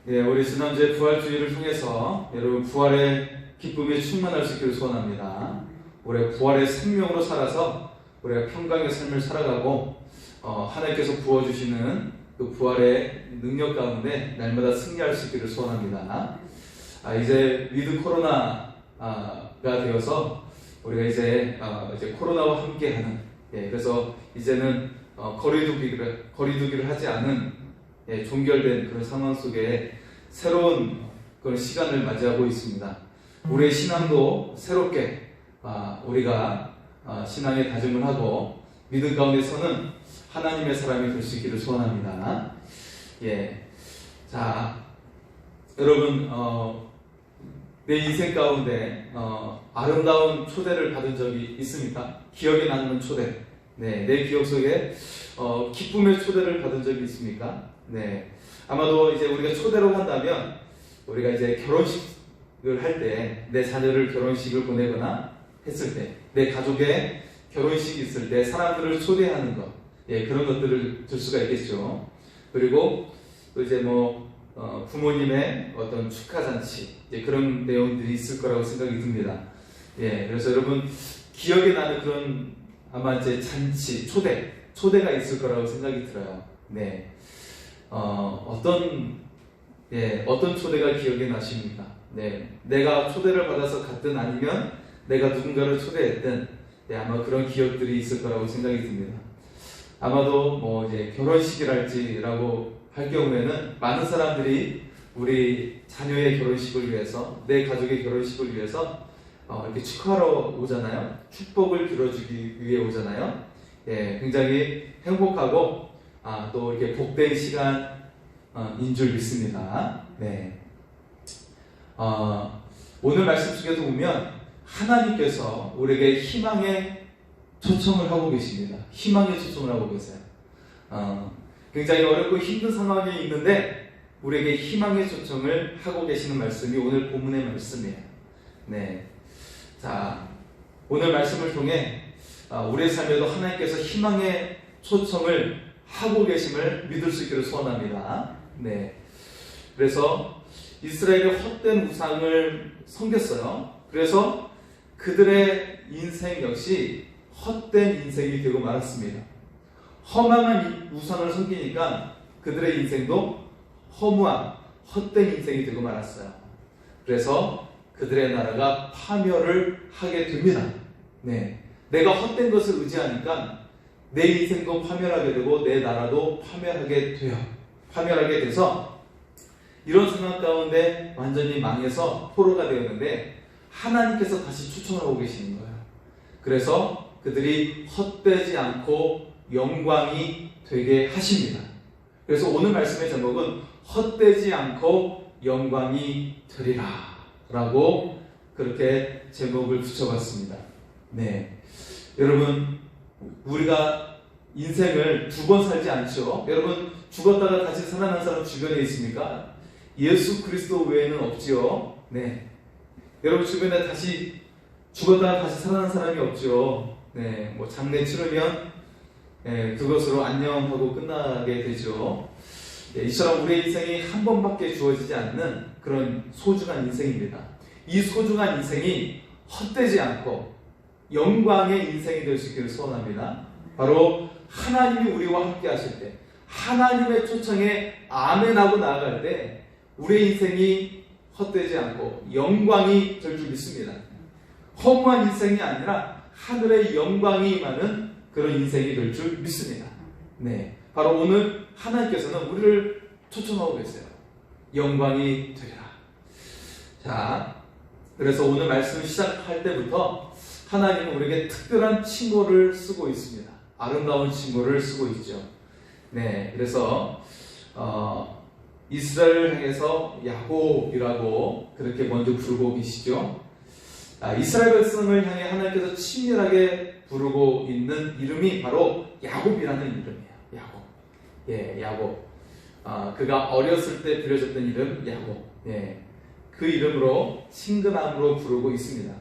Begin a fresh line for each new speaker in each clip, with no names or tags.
예, 우리 지난주에 부활주의를 통해서 여러분 부활의 기쁨에 충만할 수 있기를 소원합니다. 올해 부활의 생명으로 살아서 우리가 평강의 삶을 살아가고 하나님께서 부어주시는 그 부활의 능력 가운데 날마다 승리할 수 있기를 소원합니다. 이제 위드 코로나가 되어서 우리가 이제 코로나와 함께하는, 그래서 이제는 거리두기를 하지 않은 종결된 그런 상황 속에 새로운 그런 시간을 맞이하고 있습니다. 우리의 신앙도 새롭게 우리가 신앙에 다짐을 하고 믿음 가운데서는 하나님의 사람이 될 수 있기를 소원합니다. 자, 여러분 내 인생 가운데 아름다운 초대를 받은 적이 있습니까? 기억에 남는 초대. 내 기억 속에 기쁨의 초대를 받은 적이 있습니까? 아마도 이제 우리가 초대로 한다면 우리가 이제 결혼식을 할 때, 내 자녀를 결혼식을 보내거나 했을 때, 내 가족의 결혼식이 있을 때 사람들을 초대하는 것, 그런 것들을 들 수가 있겠죠. 그리고 또 이제 부모님의 어떤 축하 잔치, 그런 내용들이 있을 거라고 생각이 듭니다. 그래서 여러분 기억에 나는 그런 아마 이제 잔치, 초대가 있을 거라고 생각이 들어요. 어떤 초대가 기억에 나십니까? 내가 초대를 받아서 갔든 아니면 내가 누군가를 초대했든 아마 그런 기억들이 있을 거라고 생각이 듭니다. 아마도 이제 결혼식이랄지라고 할 경우에는 많은 사람들이 우리 자녀의 결혼식을 위해서, 내 가족의 결혼식을 위해서 이렇게 축하하러 오잖아요. 축복을 빌어주기 위해 오잖아요. 굉장히 행복하고 또 이렇게 복된 시간인 줄 믿습니다. 오늘 말씀 속에도 보면 하나님께서 우리에게 희망의 초청을 하고 계십니다. 희망의 초청을 하고 계세요. 굉장히 어렵고 힘든 상황이 있는데 우리에게 희망의 초청을 하고 계시는 말씀이 오늘 본문의 말씀이에요. 자, 오늘 말씀을 통해 우리의 삶에도 하나님께서 희망의 초청을 하고 계심을 믿을 수 있기를 소원합니다. 그래서 이스라엘의 헛된 우상을 섬겼어요. 그래서 그들의 인생 역시 헛된 인생이 되고 말았습니다. 허망한 우상을 섬기니까 그들의 인생도 허무한 헛된 인생이 되고 말았어요. 그래서 그들의 나라가 파멸을 하게 됩니다. 내가 헛된 것을 의지하니까 내 인생도 파멸하게 되고 내 나라도 파멸하게 돼서 이런 상황 가운데 완전히 망해서 포로가 되었는데 하나님께서 다시 추천하고 계시는 거예요. 그래서 그들이 헛되지 않고 영광이 되게 하십니다. 그래서 오늘 말씀의 제목은 헛되지 않고 영광이 되리라 라고 그렇게 제목을 붙여봤습니다. 여러분, 우리가 인생을 두 번 살지 않죠? 여러분, 죽었다가 다시 살아난 사람 주변에 있습니까? 예수 그리스도 외에는 없지요. 여러분 주변에 다시 죽었다가 다시 살아난 사람이 없죠. 장례 치르면 그것으로 안녕하고 끝나게 되죠. 이처럼 우리의 인생이 한 번밖에 주어지지 않는 그런 소중한 인생입니다. 이 소중한 인생이 헛되지 않고 영광의 인생이 될 수 있기를 소원합니다. 바로 하나님이 우리와 함께 하실 때, 하나님의 초청에 아멘하고 나아갈 때 우리의 인생이 헛되지 않고 영광이 될 줄 믿습니다. 허무한 인생이 아니라 하늘의 영광이 임하는 그런 인생이 될 줄 믿습니다. 바로 오늘 하나님께서는 우리를 초청하고 계세요. 영광이 되리라. 자, 그래서 오늘 말씀 시작할 때부터 하나님은 우리에게 특별한 칭호를 쓰고 있습니다. 아름다운 칭호를 쓰고 있죠. 그래서 이스라엘을 향해서 야곱이라고 그렇게 먼저 부르고 계시죠. 이스라엘 백성을 향해 하나님께서 친밀하게 부르고 있는 이름이 바로 야곱이라는 이름이에요. 야곱. 그가 어렸을 때 빌어졌던 이름 야곱. 그 이름으로 친근함으로 부르고 있습니다.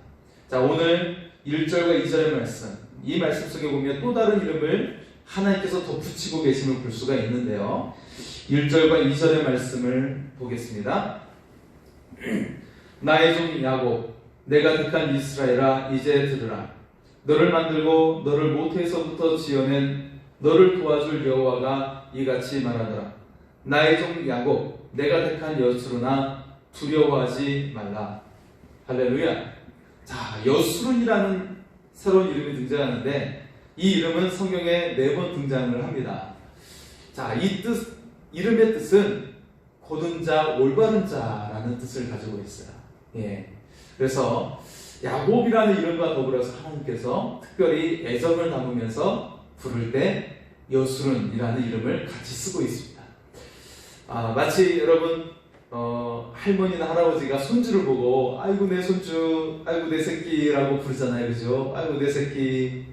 자, 오늘 1절과 2절의 말씀, 이 말씀 속에 보면 또 다른 이름을 하나님께서 덧붙이고 계심을 볼 수가 있는데요. 1절과 2절의 말씀을 보겠습니다. 나의 종 야곱, 내가 택한 이스라엘아, 이제 들으라. 너를 만들고 너를 모태에서부터 지어낸 너를 도와줄 여호와가 이같이 말하노라. 나의 종 야곱, 내가 택한 여수르나 두려워하지 말라. 할렐루야. 자, 여수른이라는 새로운 이름이 등장하는데 이 이름은 성경에 4번 등장을 합니다. 자, 이름의 뜻은 곧은 자, 올바른 자라는 뜻을 가지고 있어요. 예. 그래서 야곱이라는 이름과 더불어서 하나님께서 특별히 애정을 담으면서 부를 때 여수른이라는 이름을 같이 쓰고 있습니다. 마치 여러분 할머니나 할아버지가 손주를 보고 아이고 내 손주, 아이고 내 새끼라고 부르잖아요, 그죠? 아이고 내 새끼,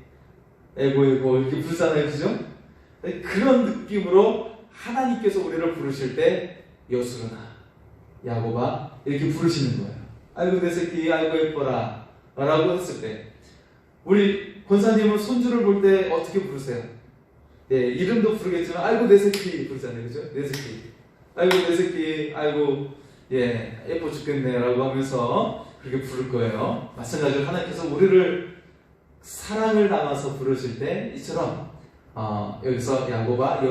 에고 이렇게 부르잖아요, 그죠? 그런 느낌으로 하나님께서 우리를 부르실 때 여수르나 야곱아 이렇게 부르시는 거예요. 아이고 내 새끼, 아이고 예뻐라 라고 했을 때 우리 권사님은 손주를 볼 때 어떻게 부르세요? 예, 이름도 부르겠지만 아이고 내 새끼 부르잖아요, 그죠? 내 새끼, 아이고 내 새끼, 아이고 예 예뻐 죽겠네 라고 하면서 그렇게 부를 거예요. 마찬가지로 하나님께서 우리를 사랑을 담아서 부르실 때 이처럼 여기서 야곱아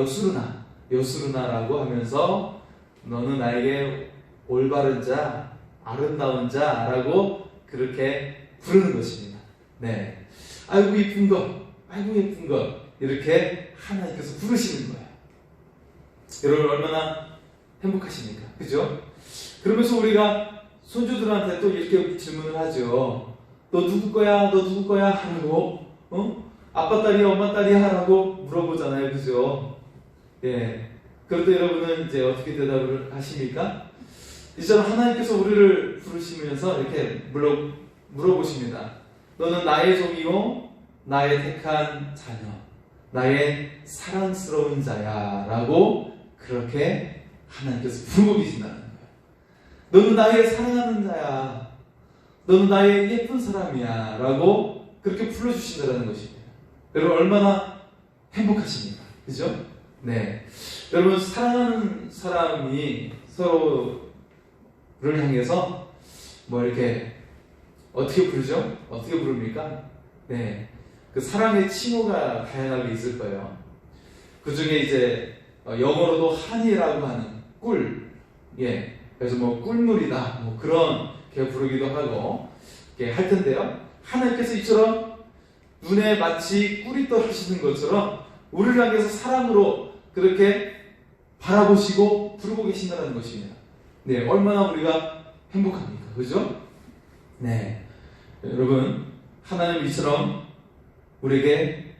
여수르나라고 하면서 너는 나에게 올바른 자, 아름다운 자라고 그렇게 부르는 것입니다. 네, 아이고 이쁜 것, 아이고 예쁜 것 이렇게 하나님께서 부르시는 거예요. 여러분 얼마나 행복하십니까? 그죠? 그러면서 우리가 손주들한테 또 이렇게 질문을 하죠. 너 누구 거야? 너 누구 거야? 하라고 아빠 딸이야? 엄마 딸이야? 하라고 물어보잖아요, 그죠? 예. 그럴 때 여러분은 이제 어떻게 대답을 하십니까? 이처럼 하나님께서 우리를 부르시면서 이렇게 물어보십니다. 너는 나의 종이요, 나의 택한 자녀, 나의 사랑스러운 자야 라고 그렇게 하나님께서 부르고 계신다는 거예요. 너는 나의 사랑하는 자야, 너는 나의 예쁜 사람이야 라고 그렇게 불러주신다는 것입니다. 여러분 얼마나 행복하십니까? 그죠? 네. 여러분 사랑하는 사람이 서로를 향해서 뭐 이렇게 어떻게 부르죠? 어떻게 부릅니까? 네. 그 사랑의 칭호가 다양하게 있을 거예요. 그 중에 이제 영어로도 honey라고 하는 꿀, 예. 그래서 뭐 꿀물이다, 뭐 그런 게 부르기도 하고 이렇게 할 텐데요. 하나님께서 이처럼 눈에 마치 꿀이 떨어지는 것처럼 우리를 향해서 사랑으로 그렇게 바라보시고 부르고 계신다는 것입니다. 네, 얼마나 우리가 행복합니까? 그죠? 네, 여러분 하나님 이처럼 우리에게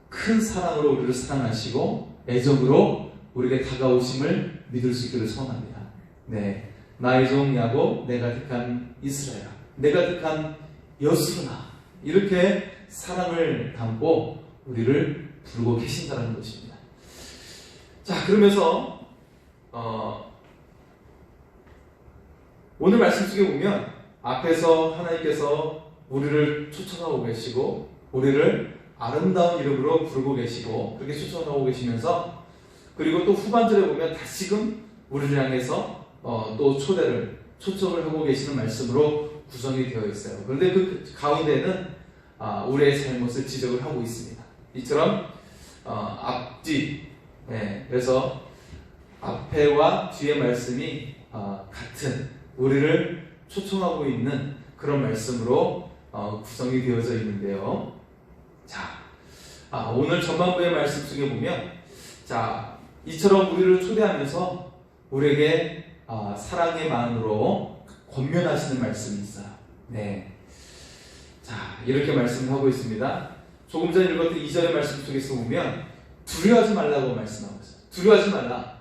큰 사랑으로 우리를 사랑하시고 애정으로 우리에게 다가오심을 믿을 수 있기를 소원합니다. 네, 나의 종 야곱, 내가 택한 이스라엘, 내가 택한 여수르나 이렇게 사랑을 담고 우리를 부르고 계신다는 것입니다. 자, 그러면서 오늘 말씀 속에 보면 앞에서 하나님께서 우리를 초청하고 계시고 우리를 아름다운 이름으로 부르고 계시고 그렇게 초청하고 계시면서 그리고 또 후반절에 보면 다시금 우리를 향해서 또 초청을 하고 계시는 말씀으로 구성이 되어 있어요. 그런데 그 가운데는 우리의 잘못을 지적을 하고 있습니다. 이처럼 앞뒤, 네, 그래서 앞에와 뒤의 말씀이 같은 우리를 초청하고 있는 그런 말씀으로 구성이 되어져 있는데요. 자, 오늘 전반부의 말씀 속에 보면 자, 이처럼 우리를 초대하면서 우리에게 사랑의 마음으로 권면하시는 말씀이 있어요. 네. 자, 이렇게 말씀하고 있습니다. 조금 전에 읽었던 2절의 말씀 속에서 보면 두려워하지 말라고 말씀하고 있어요. 두려워하지 말라.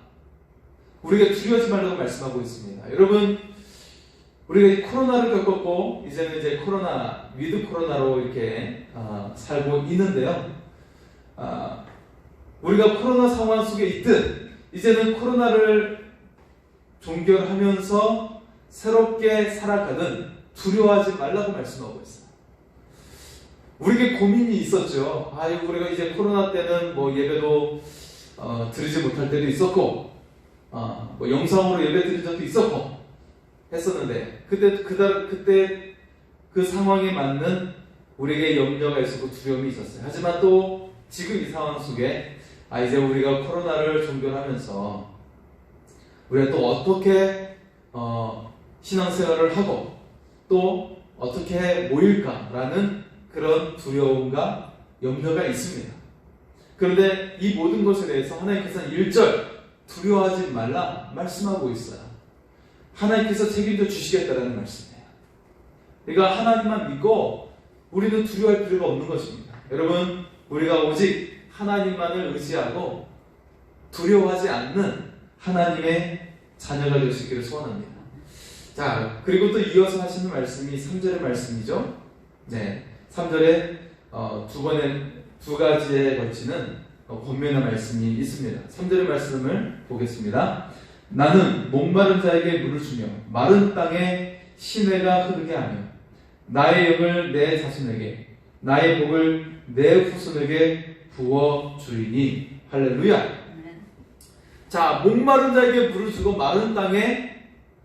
우리가 두려워하지 말라고 말씀하고 있습니다. 여러분, 우리가 코로나를 겪었고 이제는 이제 위드 코로나로 이렇게 살고 있는데요. 우리가 코로나 상황 속에 있듯 이제는 코로나를 종결하면서 새롭게 살아가는 두려워하지 말라고 말씀하고 있어요. 우리에게 고민이 있었죠. 우리가 이제 코로나 때는 뭐 예배도 드리지 못할 때도 있었고, 뭐 영상으로 예배 드린 적도 있었고 했었는데, 그때 그 상황에 맞는 우리에게 염려가 있었고 두려움이 있었어요. 하지만 또 지금 이 상황 속에 이제 우리가 코로나를 종결하면서 우리가 또 어떻게 신앙생활을 하고 또 어떻게 모일까라는 그런 두려움과 염려가 있습니다. 그런데 이 모든 것에 대해서 하나님께서는 1절 두려워하지 말라 말씀하고 있어요. 하나님께서 책임져 주시겠다라는 말씀이에요. 그러니까 하나님만 믿고 우리는 두려워할 필요가 없는 것입니다. 여러분, 우리가 오직 하나님만을 의지하고 두려워하지 않는 하나님의 자녀가 될 수 있기를 소원합니다. 자, 그리고 또 이어서 하시는 말씀이 3절의 말씀이죠. 네, 3절에 두 가지에 걸치는 권면의 말씀이 있습니다. 3절의 말씀을 보겠습니다. 나는 목마른 자에게 물을 주며 마른 땅에 시내가 흐르게 하며 나의 영을 내 자손에게 나의 복을 내 후손에게 부어주리니. 할렐루야. 자, 목마른 자에게 물을 주고 마른 땅에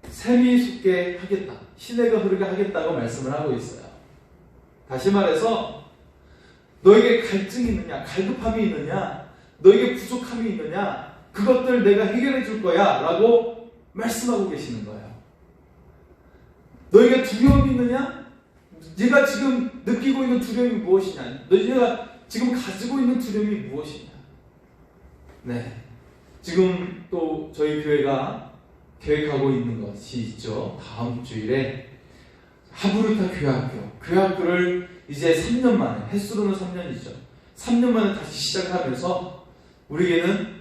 샘이 솟게 하겠다, 시내가 흐르게 하겠다고 말씀을 하고 있어요. 다시 말해서 너에게 갈증이 있느냐, 갈급함이 있느냐, 너에게 부족함이 있느냐, 그것들 내가 해결해 줄 거야 라고 말씀하고 계시는 거예요. 너에게 두려움이 있느냐? 네가 지금 느끼고 있는 두려움이 무엇이냐? 너희가 지금 가지고 있는 두려움이 무엇이냐? 네, 지금 또 저희 교회가 계획하고 있는 것이 있죠. 다음 주일에 하브르타 교회학교를 이제 3년 만에, 횟수로는 3년이죠. 3년 만에 다시 시작하면서 우리에게는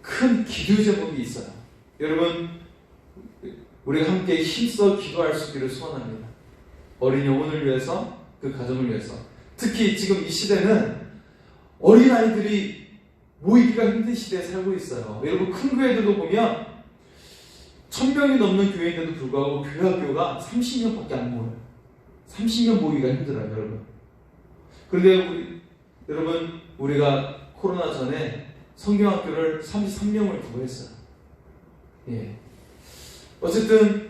큰 기도 제목이 있어요. 여러분, 우리가 함께 힘써 기도할 수 있기를 소원합니다. 어린 영혼을 위해서, 그 가정을 위해서. 특히 지금 이 시대는 어린아이들이 모이기가 힘든 시대에 살고 있어요. 여러분, 큰 교회들도 보면 1000명이 넘는 교회인데도 불구하고 교회학교가 30명밖에 안 모여요. 30명 모이기가 힘들어요, 여러분. 그런데 여러분, 우리가 코로나 전에 성경학교를 33명을 두고 했어요. 어쨌든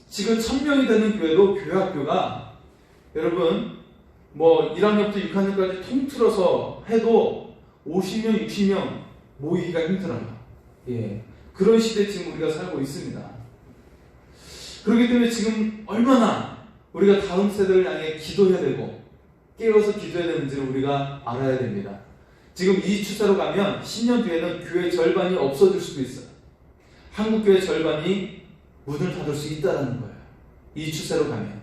지금 1000명이 되는 교회도 교회학교가 여러분 뭐 1학년부터 6학년까지 통틀어서 해도 50명, 60명 모이기가 힘들어요. 그런 시대에 지금 우리가 살고 있습니다. 그렇기 때문에 지금 얼마나 우리가 다음 세대를 향해 기도해야 되고 깨어서 기도해야 되는지를 우리가 알아야 됩니다. 지금 이 추세로 가면 10년 뒤에는 교회 절반이 없어질 수도 있어요. 한국교회 절반이 문을 닫을 수 있다는 거예요. 이 추세로 가면.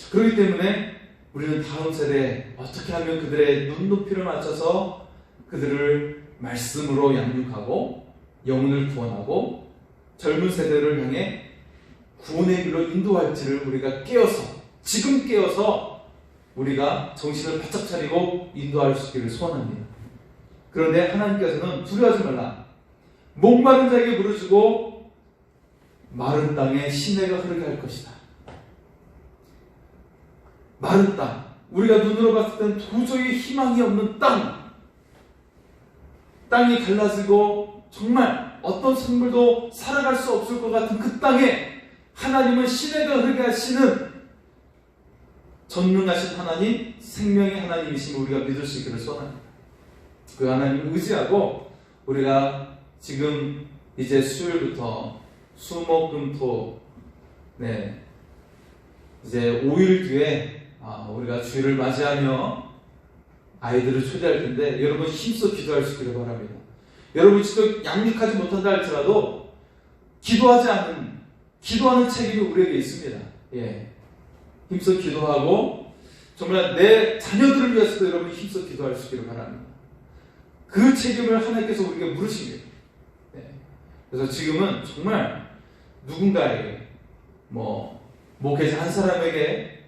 그렇기 때문에 우리는 다음 세대에 어떻게 하면 그들의 눈높이를 맞춰서 그들을 말씀으로 양육하고 영혼을 구원하고 젊은 세대를 향해 구원의 길로 인도할지를 우리가 지금 깨어서 우리가 정신을 바짝 차리고 인도할 수 있기를 소원합니다. 그런데 하나님께서는 두려워하지 말라. 목마른 자에게 물을 주고 마른 땅에 시내가 흐르게 할 것이다. 마른 땅, 우리가 눈으로 봤을 땐 도저히 희망이 없는 땅이 갈라지고 정말 어떤 생물도 살아갈 수 없을 것 같은 그 땅에 하나님은 시내가 흐르게 하시는 전능하신 하나님, 생명의 하나님이심을 우리가 믿을 수 있기를 소원합니다. 그 하나님을 의지하고 우리가 지금 이제 수요일부터 수목금토 이제 5일 뒤에 우리가 주일을 맞이하며 아이들을 초대할 텐데 여러분 힘써 기도할 수 있기를 바랍니다. 여러분 지금 양육하지 못한다 할지라도 기도하는 책임이 우리에게 있습니다. 힘써 기도하고 정말 내 자녀들을 위해서도 여러분 힘써 기도할 수 있기를 바랍니다. 그 책임을 하나님께서 우리에게 물으십니다. 그래서 지금은 정말 누군가에게 목회자 한 사람에게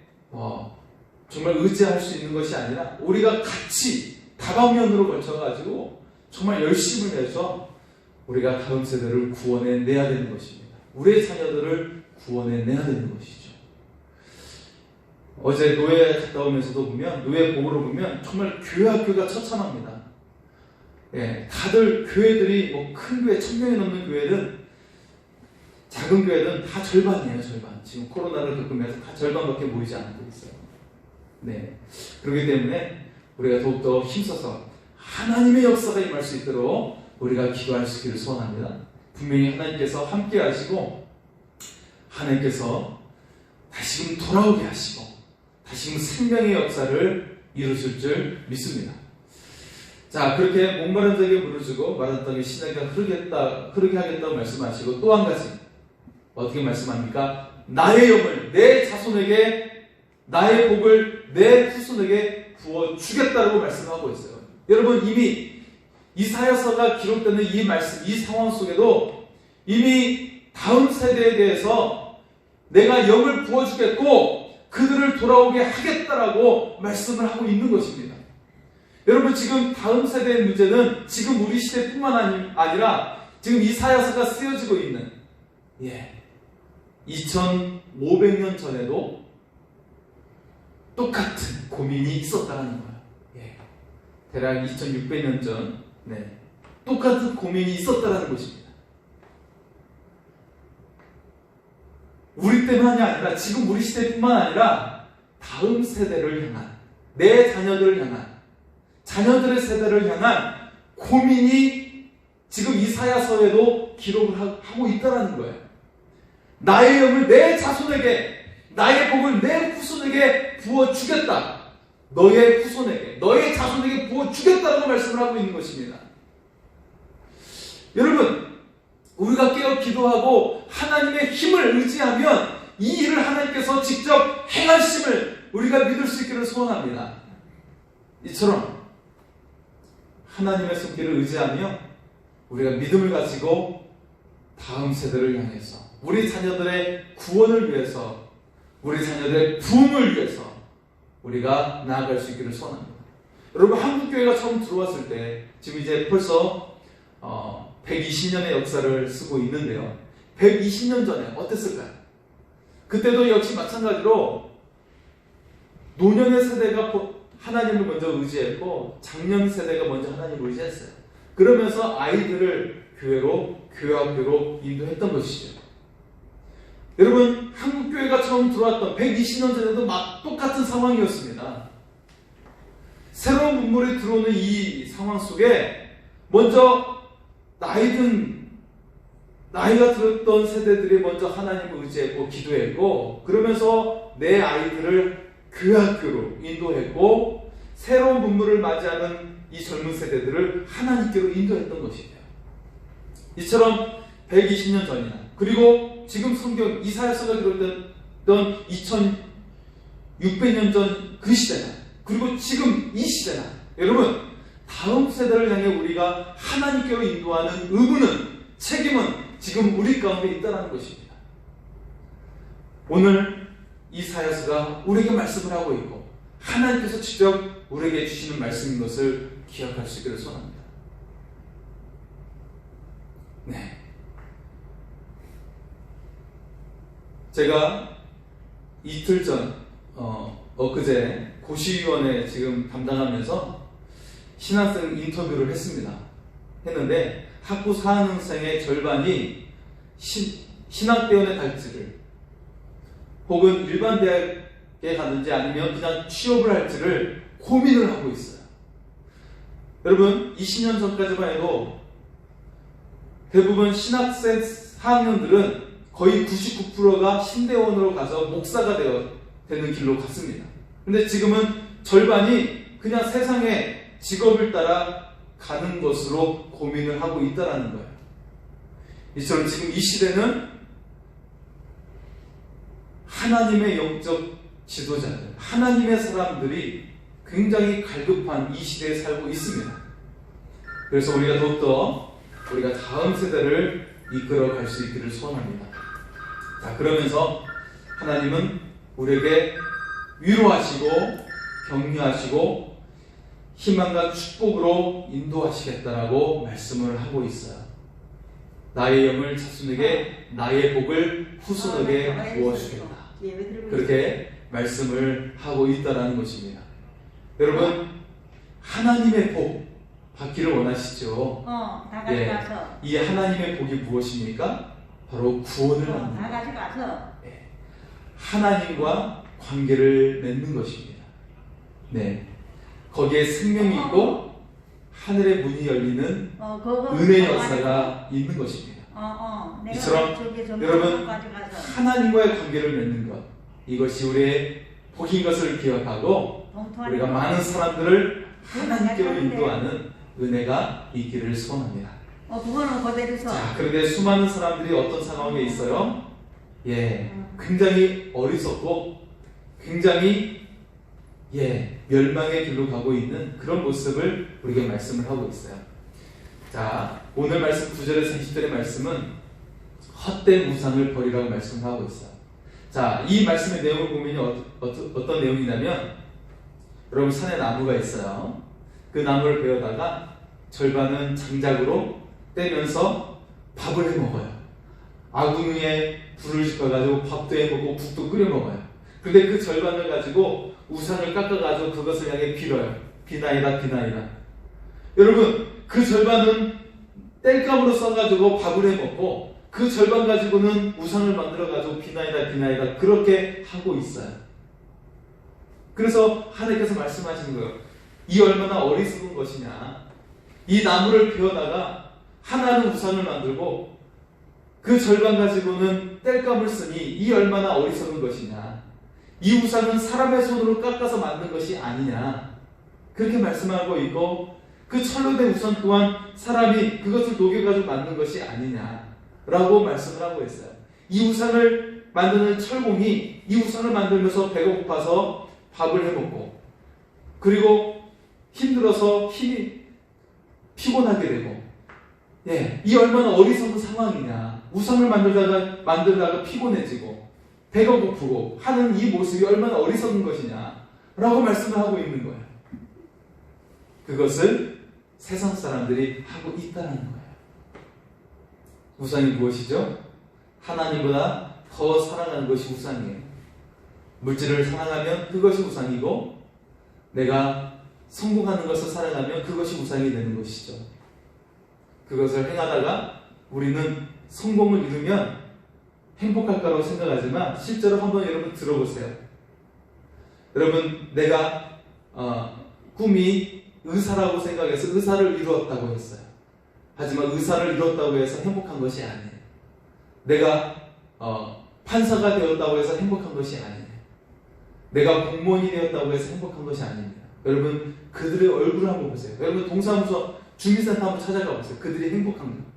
정말 의지할 수 있는 것이 아니라 우리가 같이 다방면으로 걸쳐가지고 정말 열심을 내서 우리가 다음 세대를 구원해내야 되는 것입니다. 우리의 자녀들을 구원해내야 되는 것이죠. 어제 노예 갔다 오면서도 보면, 노예 복으로 보면 정말 교회 학교가 처참합니다. 예, 다들 교회들이 뭐 큰 교회, 1000명이 넘는 교회든 작은 교회든 다 절반이에요, 절반. 지금 코로나를 겪으면서 다 절반밖에 모이지 않고 있어요. 네. 그렇기 때문에 우리가 더욱더 힘써서 하나님의 역사가 임할 수 있도록 우리가 기도할 수 있기를 소원합니다. 분명히 하나님께서 함께 하시고, 하나님께서 다시금 돌아오게 하시고, 다시금 생명의 역사를 이루실 줄 믿습니다. 자, 그렇게 목마른 자에게 물을 주고 마른 땅에 시내가 흐르게 하겠다고 말씀하시고, 또 한 가지 어떻게 말씀합니까? 나의 영을 내 자손에게, 나의 복을 내 후손에게 부어주겠다고 말씀하고 있어요. 여러분, 이미 이사야서가 기록되는 이 말씀, 이 상황 속에도 이미 다음 세대에 대해서 내가 영을 부어주겠고 그들을 돌아오게 하겠다라고 말씀을 하고 있는 것입니다. 여러분, 지금 다음 세대의 문제는 지금 우리 시대뿐만 아니라 지금 이사야서가 쓰여지고 있는 2500년 전에도 똑같은 고민이 있었다는 거예요. 대략 2600년 전 똑같은 고민이 있었다는 것입니다. 우리 때만이 아니라 지금 우리 시대뿐만 아니라 다음 세대를 향한, 내 자녀들을 향한, 자녀들의 세대를 향한 고민이 지금 이사야서에도 기록을 하고 있다는 거예요. 나의 영을 내 자손에게, 나의 복을 내 후손에게 부어주겠다. 너의 후손에게, 너의 자손에게 부어주겠다고 말씀을 하고 있는 것입니다. 여러분, 우리가 깨어 기도하고 하나님의 힘을 의지하면 이 일을 하나님께서 직접 행하심을 우리가 믿을 수 있기를 소원합니다. 이처럼 하나님의 손길을 의지하며 우리가 믿음을 가지고 다음 세대를 향해서, 우리 자녀들의 구원을 위해서, 우리 자녀들의 부흥을 위해서 우리가 나아갈 수 있기를 소원합니다. 여러분, 한국교회가 처음 들어왔을 때 지금 이제 벌써 120년의 역사를 쓰고 있는데요. 120년 전에 어땠을까요? 그때도 역시 마찬가지로 노년의 세대가 하나님을 먼저 의지했고 장년 세대가 먼저 하나님을 의지했어요. 그러면서 아이들을 교회로, 교회학교로 인도했던 것이죠. 여러분, 한국교회가 처음 들어왔던 120년 전에도 똑같은 상황이었습니다. 새로운 문물이 들어오는 이 상황 속에 먼저 나이가 들었던 세대들이 먼저 하나님을 의지했고 기도했고, 그러면서 내 아이들을 교회학교로 인도했고, 새로운 문물을 맞이하는 이 젊은 세대들을 하나님께로 인도했던 것이에요. 이처럼 120년 전이나, 그리고 지금 성경 이사야서가 기록됐던 2600년 전 그 시대나, 그리고 지금 이 시대나, 여러분, 다음 세대를 향해 우리가 하나님께로 인도하는 의무는, 책임은 지금 우리 가운데 있다는 것입니다. 오늘 이사야서가 우리에게 말씀을 하고 있고 하나님께서 직접 우리에게 주시는 말씀인 것을 기억할 수 있기를 소원합니다. 제가 이틀 전, 엊그제 고시위원회 지금 담당하면서 신학생 인터뷰를 했는데 학부 4학년생의 절반이 신학대원에 갈지를, 혹은 일반 대학에 가든지 아니면 그냥 취업을 할지를 고민을 하고 있어요. 여러분, 20년 전까지만 해도 대부분 신학생 4학년들은 거의 99%가 신대원으로 가서 목사가 되는 길로 갔습니다. 근데 지금은 절반이 그냥 세상의 직업을 따라 가는 것으로 고민을 하고 있다는 거예요. 이처럼 지금 이 시대는 하나님의 영적 지도자들, 하나님의 사람들이 굉장히 갈급한 이 시대에 살고 있습니다. 그래서 우리가 더욱더 우리가 다음 세대를 이끌어 갈 수 있기를 소원합니다. 자, 그러면서 하나님은 우리에게 위로하시고 격려하시고 희망과 축복으로 인도하시겠다라고 말씀을 하고 있어요. 나의 영을 자손에게, 나의 복을 후손에게 부어주겠다. 그렇게 말씀을 하고 있다라는 것입니다. 여러분, 하나님의 복 받기를 원하시죠?
다 같이 가서.
이 하나님의 복이 무엇입니까? 바로 구원을 받는
다 같이 가서.
하나님과 관계를 맺는 것입니다. 네, 거기에 생명이 있고 하늘의 문이 열리는 은혜 역사가 있는 것입니다. 이처럼 여러분, 하나님과의 관계를 맺는 것, 이것이 우리의 복인 것을 기억하고 우리가 많은 사람들을 하나님께로 인도하는 은혜가 있기를 소원합니다.
그거는 그대로서.
자, 그런데 수많은 사람들이 어떤 상황에 있어요? 굉장히 어리석고 굉장히 멸망의 길로 가고 있는 그런 모습을 우리에게 말씀을 하고 있어요. 자, 오늘 말씀 9절에서 20절의 말씀은 헛된 우상을 버리라고 말씀하고 있어요. 자, 이 말씀의 내용을 보면 어떤 내용이냐면, 여러분, 산에 나무가 있어요. 그 나무를 베어다가 절반은 장작으로 떼면서 밥을 해 먹어요. 아궁 위에 불을 지펴가지고 밥도 해 먹고 국도 끓여 먹어요. 근데 그 절반을 가지고 우상을 깎아가지고 그것을 향해 빌어요. 비나이다, 비나이다. 여러분, 그 절반은 땔감으로 써가지고 밥을 해 먹고 그 절반 가지고는 우상을 만들어가지고 비나이다, 비나이다 그렇게 하고 있어요. 그래서 하나님께서 말씀하시는 거예요. 이 얼마나 어리석은 것이냐. 이 나무를 베어다가 하나는 우상을 만들고 그 절반 가지고는 땔감을 쓰니 이 얼마나 어리석은 것이냐. 이 우상은 사람의 손으로 깎아서 만든 것이 아니냐. 그렇게 말씀하고 있고, 그 철로 된 우상 또한 사람이 그것을 녹여가지고 만든 것이 아니냐라고 말씀을 하고 있어요. 이 우상을 만드는 철공이 이 우상을 만들면서 배가 고파서 밥을 해먹고, 그리고 힘들어서 힘이 피곤하게 되고, 이 얼마나 어리석은 상황이냐. 우상을 만들다가 피곤해지고 배가 고프고 하는 이 모습이 얼마나 어리석은 것이냐 라고 말씀을 하고 있는 거예요. 그것을 세상 사람들이 하고 있다는 거예요. 우상이 무엇이죠? 하나님보다 더 사랑하는 것이 우상이에요. 물질을 사랑하면 그것이 우상이고, 내가 성공하는 것을 사랑하면 그것이 우상이 되는 것이죠. 그것을 행하다가 우리는 성공을 이루면 행복할 거라고 생각하지만 실제로 한번 여러분 들어보세요. 여러분, 내가 꿈이 의사라고 생각해서 의사를 이루었다고 했어요. 하지만 의사를 이뤘다고 해서 행복한 것이 아니에요. 내가 판사가 되었다고 해서 행복한 것이 아니에요. 내가 공무원이 되었다고 해서 행복한 것이 아닙니다. 여러분, 그들의 얼굴을 한번 보세요. 여러분, 동사무소 주민센터 한번 찾아가 보세요. 그들이 행복한 거예요.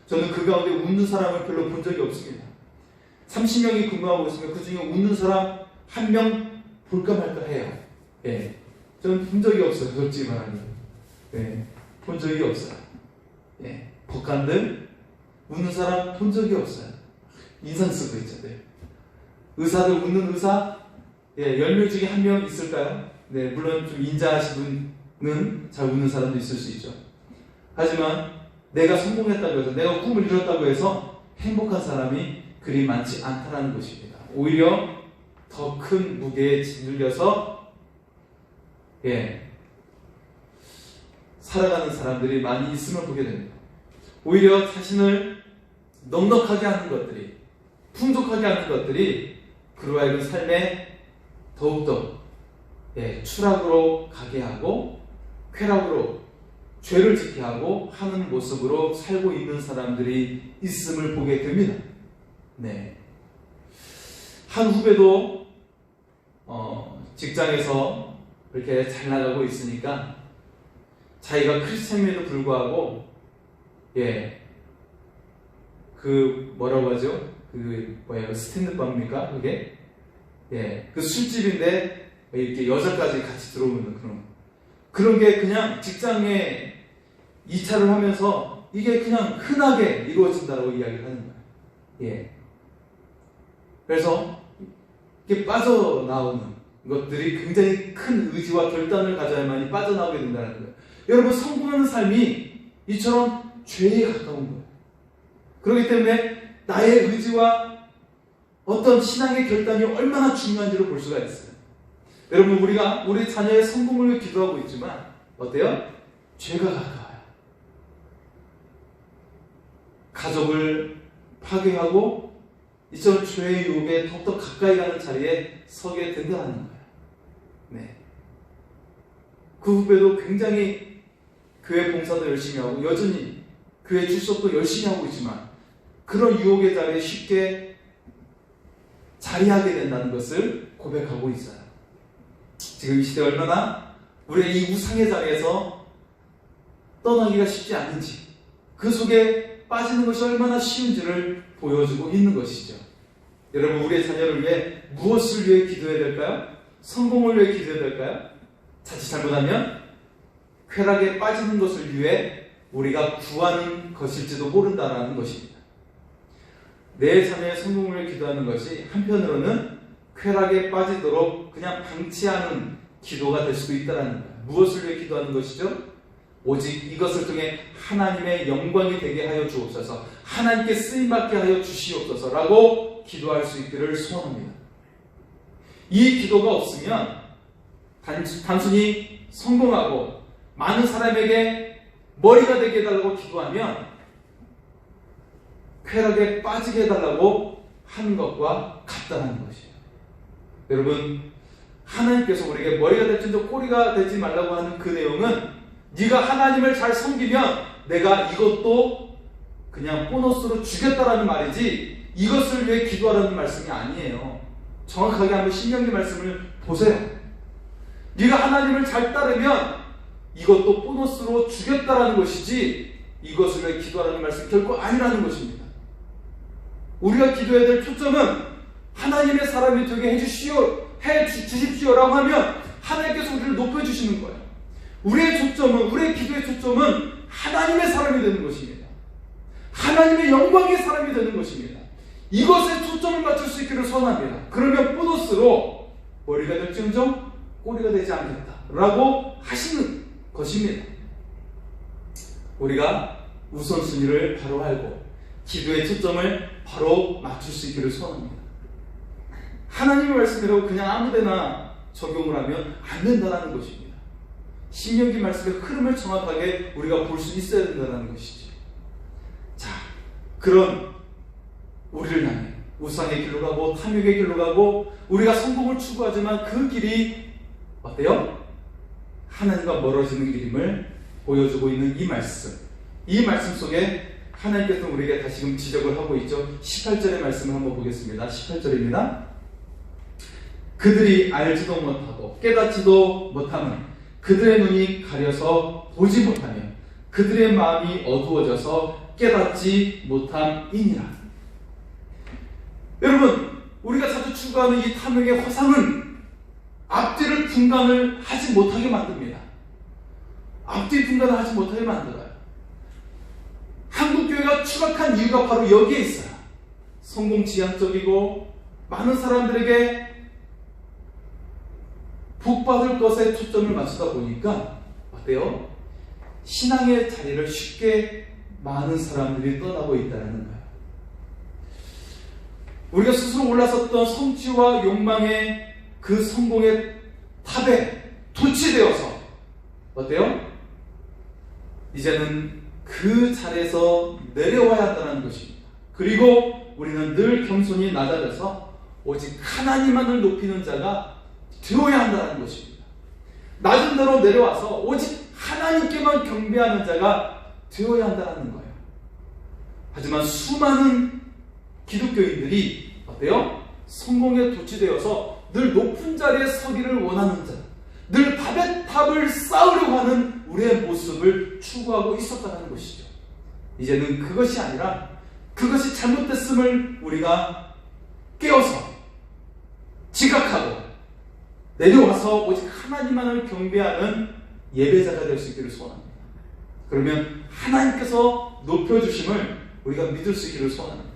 저는 그 가운데 웃는 사람을 별로 본 적이 없습니다. 30명이 근무하고 있으면 그 중에 웃는 사람 한 명 볼까 말까 해요. 저는 본 적이 없어요. 솔직히 말하면. 본 적이 없어요. 법관들 웃는 사람 본 적이 없어요. 인상 쓰고 있잖아요. 의사들 웃는 의사 10명 중에 한 명 있을까요? 물론 좀 인자하신 분은 잘 웃는 사람도 있을 수 있죠. 하지만 내가 성공했다고 해서, 내가 꿈을 이뤘다고 해서 행복한 사람이 그리 많지 않다는 것입니다. 오히려 더 큰 무게에 짓눌려서 살아가는 사람들이 많이 있음을 보게 됩니다. 오히려 자신을 넉넉하게 하는 것들이, 풍족하게 하는 것들이 그로 하여금 삶에 더욱더 추락으로 가게 하고 쾌락으로 죄를 짓게 하고 하는 모습으로 살고 있는 사람들이 있음을 보게 됩니다. 한 후배도 직장에서 이렇게 잘 나가고 있으니까 자기가 크리스찬임에도 불구하고 그 뭐라고 하죠? 스탠드바입니까? 그게? 그 술집인데 이렇게 여자까지 같이 들어오는 그런 게 그냥 직장에 이차를 하면서 이게 그냥 흔하게 이루어진다고 이야기를 하는 거예요. 그래서 이렇게 빠져나오는 것들이 굉장히 큰 의지와 결단을 가져야만이 빠져나오게 된다는 거예요. 여러분, 성공하는 삶이 이처럼 죄에 가까운 거예요. 그렇기 때문에 나의 의지와 어떤 신앙의 결단이 얼마나 중요한지를 볼 수가 있어요. 여러분, 우리가 우리 자녀의 성공을 위해 기도하고 있지만 어때요? 죄가 가까워요. 가족을 파괴하고 이처럼 죄의 유혹에 더욱더 가까이 가는 자리에 서게 된다는 거예요. 네. 그 후배도 굉장히 교회 봉사도 열심히 하고 여전히 교회 출석도 열심히 하고 있지만 그런 유혹의 자리에 쉽게 자리하게 된다는 것을 고백하고 있어요. 지금 이 시대에 얼마나 우리의 이 우상의 자리에서 떠나기가 쉽지 않은지, 그 속에 빠지는 것이 얼마나 쉬운지를 보여주고 있는 것이죠. 여러분, 우리의 자녀를 위해 무엇을 위해 기도해야 될까요? 성공을 위해 기도해야 될까요? 자칫 잘못하면 쾌락에 빠지는 것을 위해 우리가 구하는 것일지도 모른다는 것입니다. 내 자녀의 성공을 위해 기도하는 것이 한편으로는 쾌락에 빠지도록 그냥 방치하는 기도가 될 수도 있다는 거예요. 무엇을 위해 기도하는 것이죠? 오직 이것을 통해 하나님의 영광이 되게 하여 주옵소서, 하나님께 쓰임받게 하여 주시옵소서라고 기도할 수 있기를 소원합니다. 이 기도가 없으면 단순히 성공하고 많은 사람에게 머리가 되게 해달라고 기도하면 쾌락에 빠지게 해달라고 하는 것과 같다는 것이에요. 여러분, 하나님께서 우리에게 머리가 될지언정 꼬리가 되지 말라고 하는 그 내용은 네가 하나님을 잘 섬기면 내가 이것도 그냥 보너스로 주겠다라는 말이지 이것을 위해 기도하라는 말씀이 아니에요. 정확하게 한번 신명기 말씀을 보세요. 네가 하나님을 잘 따르면 이것도 보너스로 주겠다라는 것이지 이것을 위해 기도하라는 말씀이 결코 아니라는 것입니다. 우리가 기도해야 될 초점은 하나님의 사람이 되게 해주십시오라고 하면 하나님께서 우리를 높여주시는 거예요. 우리의 기도의 초점은 하나님의 사람이 되는 것입니다. 하나님의 영광의 사람이 되는 것입니다. 이것에 초점을 맞출 수 있기를 소원합니다. 그러면 보너스로 머리가 될지언정 꼬리가 되지 않겠다라고 하시는 것입니다. 우리가 우선순위를 바로 알고 기도의 초점을 바로 맞출 수 있기를 소원합니다. 하나님의 말씀이라고 그냥 아무데나 적용을 하면 안 된다는 것입니다. 신명기 말씀의 흐름을 정확하게 우리가 볼 수 있어야 된다는 것이죠. 자, 그런 우리를 향해 우상의 길로 가고 탐욕의 길로 가고 우리가 성공을 추구하지만 그 길이 어때요? 하나님과 멀어지는 길임을 보여주고 있는 이 말씀 속에 하나님께서 우리에게 다시금 지적을 하고 있죠. 18절의 말씀을 한번 보겠습니다. 18절입니다. 그들이 알지도 못하고 깨닫지도 못하면 그들의 눈이 가려서 보지 못하며 그들의 마음이 어두워져서 깨닫지 못함이니라. 여러분, 우리가 자주 추구하는 이 탐욕의 화상은 앞뒤를 분간을 하지 못하게 만듭니다. 앞뒤 분간을 하지 못하게 만들어요. 한국교회가 추락한 이유가 바로 여기에 있어요. 성공지향적이고 많은 사람들에게 복받을 것에 초점을 맞추다 보니까 어때요? 신앙의 자리를 쉽게 많은 사람들이 떠나고 있다는 거예요. 우리가 스스로 올라섰던 성취와 욕망의 그 성공의 탑에 도취되어서 어때요? 이제는 그 자리에서 내려와야 한다는 것입니다. 그리고 우리는 늘 겸손히 낮아져서 오직 하나님만을 높이는 자가 되어야 한다는 것입니다. 낮은 데로 내려와서 오직 하나님께만 경배하는 자가 되어야 한다는 거예요. 하지만 수많은 기독교인들이 어때요? 성공에 도취되어서 늘 높은 자리에 서기를 원하는 자, 늘 밥의 탑을 쌓으려고 하는 우리의 모습을 추구하고 있었다는 것이죠. 이제는 그것이 아니라 그것이 잘못됐음을 우리가 깨어서 지각하고 내려와서 오직 하나님만을 경배하는 예배자가 될 수 있기를 소원합니다. 그러면 하나님께서 높여주심을 우리가 믿을 수 있기를 소원합니다.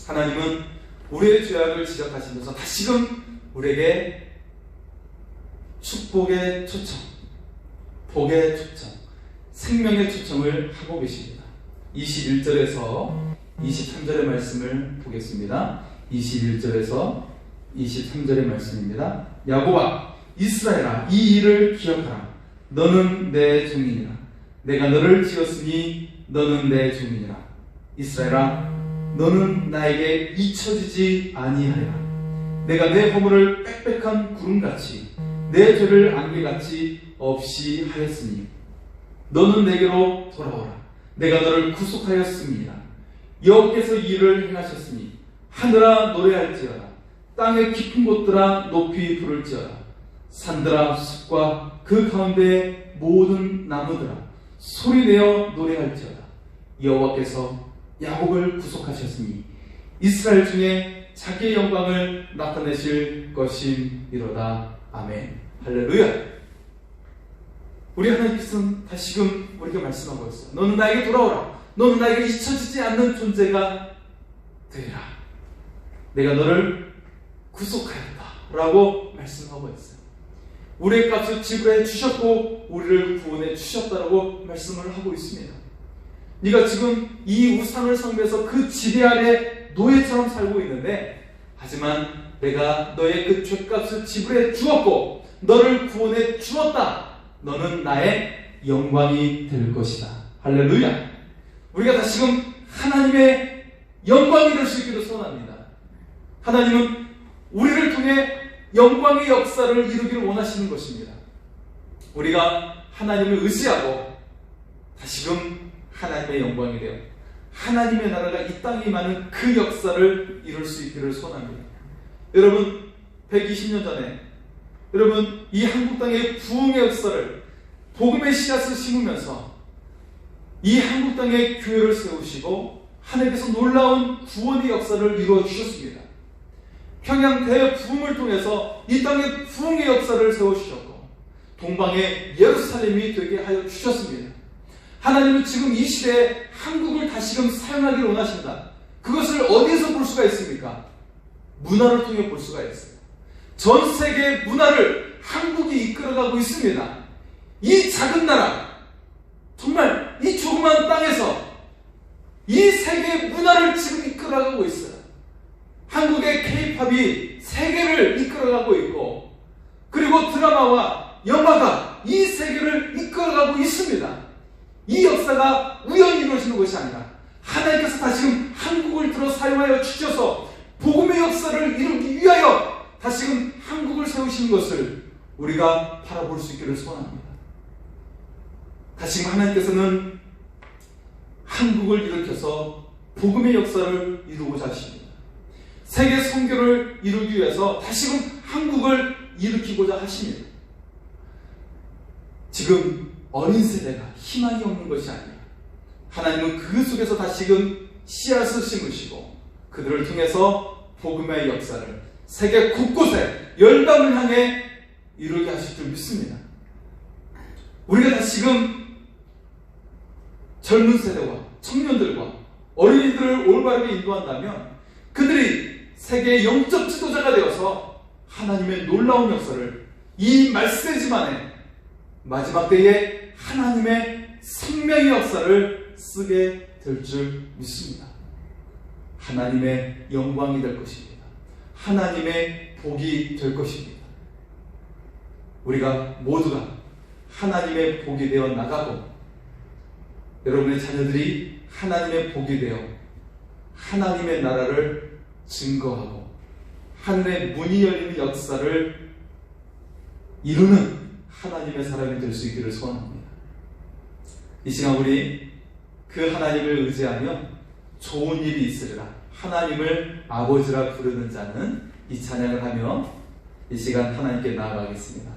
하나님은 우리의 죄악을 지적하시면서 다시금 우리에게 축복의 초청, 복의 초청, 생명의 초청을 하고 계십니다. 21절에서 23절의 말씀을 보겠습니다. 21절에서 23절의 말씀입니다. 야곱아, 이스라엘아, 이 일을 기억하라. 너는 내 종이니라. 내가 너를 지었으니 너는 내 종이니라. 이스라엘아, 너는 나에게 잊혀지지 아니하리라. 내가 내 허물을 빽빽한 구름같이 내 죄를 안개같이 없이 하였으니 너는 내게로 돌아오라. 내가 너를 구속하였습니다. 여호와께서 이 일을 행하셨으니 하늘아 노래할지어다. 땅의 깊은 곳들아 높이 부를지어다. 산들아 숲과 그 가운데 모든 나무들아 소리내어 노래할지어다. 여호와께서 야곱을 구속하셨으니 이스라엘 중에 자기의 영광을 나타내실 것이니로다. 아멘. 할렐루야. 우리 하나님께서는 다시금 우리에게 말씀하고 있어요. 너는 나에게 돌아오라. 너는 나에게 잊혀지지 않는 존재가 되리라. 내가 너를 구속하였다 라고 말씀하고 있어요. 우리의 값을 지불해 주셨고 우리를 구원해 주셨다라고 말씀을 하고 있습니다. 네가 지금 이 우상을 섬겨서 그 지배 아래 노예처럼 살고 있는데, 하지만 내가 너의 그 죄값을 지불해 주었고 너를 구원해 주었다. 너는 나의 영광이 될 것이다. 할렐루야. 우리가 다시금 하나님의 영광이 될 수 있기를 소원합니다. 하나님은 우리를 통해 영광의 역사를 이루기를 원하시는 것입니다. 우리가 하나님을 의지하고 다시금 하나님의 영광이 되어 하나님의 나라가 이 땅에 임하는 그 역사를 이룰 수 있기를 소원합니다. 여러분, 120년 전에 여러분 이 한국 땅의 부흥의 역사를 복음의 씨앗을 심으면서 이 한국 땅에 교회를 세우시고 하나님께서 놀라운 구원의 역사를 이루어 주셨습니다. 평양 대부흥을 통해서 이 땅에 부흥의 역사를 세워주셨고 동방의 예루살렘이 되게 하여 주셨습니다. 하나님은 지금 이 시대에 한국을 다시금 사용하기를 원하신다. 그것을 어디에서 볼 수가 있습니까? 문화를 통해 볼 수가 있어요. 전 세계 문화를 한국이 이끌어가고 있습니다. 이 작은 나라, 정말 이 조그만 땅에서 이 세계의 문화를 지금 이끌어가고 있어요. 한국의 K-팝이 세계를 이끌어가고 있고, 그리고 드라마와 영화가 이 세계를 이끌어가고 있습니다. 이 역사가 우연히 이루어지는 것이 아니라 하나님께서 다시금 한국을 들어 사용하여 주셔서 복음의 역사를 이루기 위하여 다시금 한국을 세우시는 것을 우리가 바라볼 수 있기를 소원합니다. 다시금 하나님께서는 한국을 일으켜서 복음의 역사를 이루고자 하십니다. 세계 선교를 이루기 위해서 다시금 한국을 일으키고자 하십니다. 지금 어린 세대가 희망이 없는 것이 아니라 하나님은 그 속에서 다시금 씨앗을 심으시고 그들을 통해서 복음의 역사를 세계 곳곳에 열방을 향해 이루게 하실 줄 믿습니다. 우리가 다시금 젊은 세대와 청년들과 어린이들을 올바르게 인도한다면 그들이 세계의 영적 지도자가 되어서 하나님의 놀라운 역사를 이 말세지만에 마지막 때에 하나님의 생명의 역사를 쓰게 될 줄 믿습니다. 하나님의 영광이 될 것입니다. 하나님의 복이 될 것입니다. 우리가 모두가 하나님의 복이 되어 나가고 여러분의 자녀들이 하나님의 복이 되어 하나님의 나라를 증거하고 하늘의 문이 열리는 역사를 이루는 하나님의 사람이 될 수 있기를 소원합니다. 이 시간 우리 그 하나님을 의지하며 좋은 일이 있으리라 하나님을 아버지라 부르는 자는 이 찬양을 하며 이 시간 하나님께 나아가겠습니다.